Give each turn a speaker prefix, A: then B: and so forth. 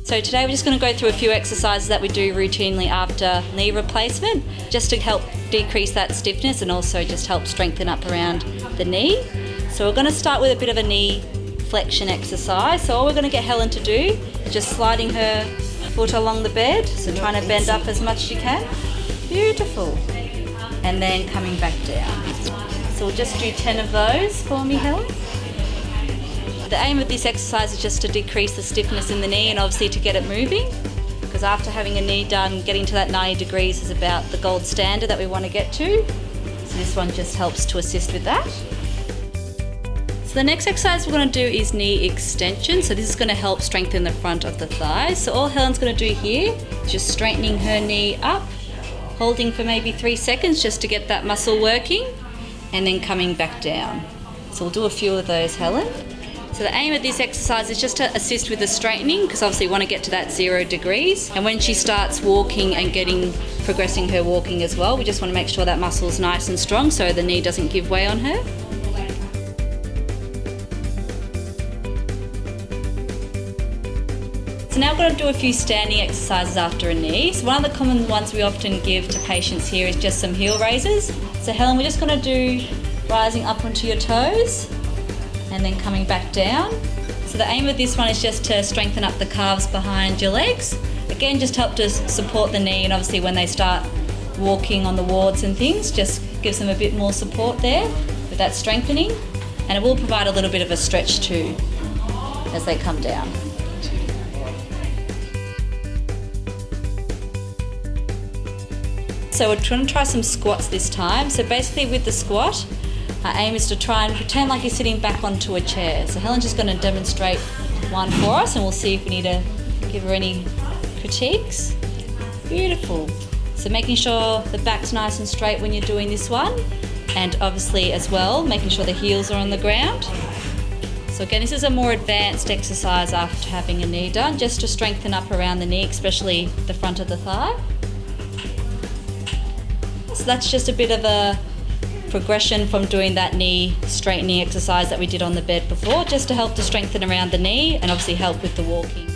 A: So today we're just going to go through a few exercises that we do routinely after knee replacement, just to help decrease that stiffness and also just help strengthen up around the knee. So we're going to start with a bit of a knee flexion exercise. So all we're going to get Helen to do is just sliding her foot along the bed, so trying to bend up as much as you can. Beautiful. And then coming back down. So we'll just do 10 of those for me, Helen. The aim of this exercise is just to decrease the stiffness in the knee and obviously to get it moving, because after having a knee done, getting to that 90 degrees is about the gold standard that we want to get to. So this one just helps to assist with that. So the next exercise we're going to do is knee extension. So this is going to help strengthen the front of the thighs. So all Helen's going to do here is just straightening her knee up, holding for maybe 3 seconds just to get that muscle working, and then coming back down. So we'll do a few of those, Helen. So the aim of this exercise is just to assist with the straightening, because obviously we want to get to that 0 degrees. And when she starts walking and progressing her walking as well, we just want to make sure that muscle's nice and strong so the knee doesn't give way on her. So now we're going to do a few standing exercises after a knee. So one of the common ones we often give to patients here is just some heel raises. So Helen, we're just going to do rising up onto your toes and then coming back down. So the aim of this one is just to strengthen up the calves behind your legs. Again, just help to support the knee, and obviously when they start walking on the wards and things, just gives them a bit more support there with that strengthening. And it will provide a little bit of a stretch too as they come down. So we're trying to try some squats this time. So basically with the squat, our aim is to try and pretend like you're sitting back onto a chair. So Helen's just going to demonstrate one for us, and we'll see if we need to give her any critiques. Beautiful. So making sure the back's nice and straight when you're doing this one, and obviously as well making sure the heels are on the ground. So again, this is a more advanced exercise after having a knee done, just to strengthen up around the knee, especially the front of the thigh. So that's just a bit of a progression from doing that knee straightening exercise that we did on the bed before, just to help to strengthen around the knee and obviously help with the walking.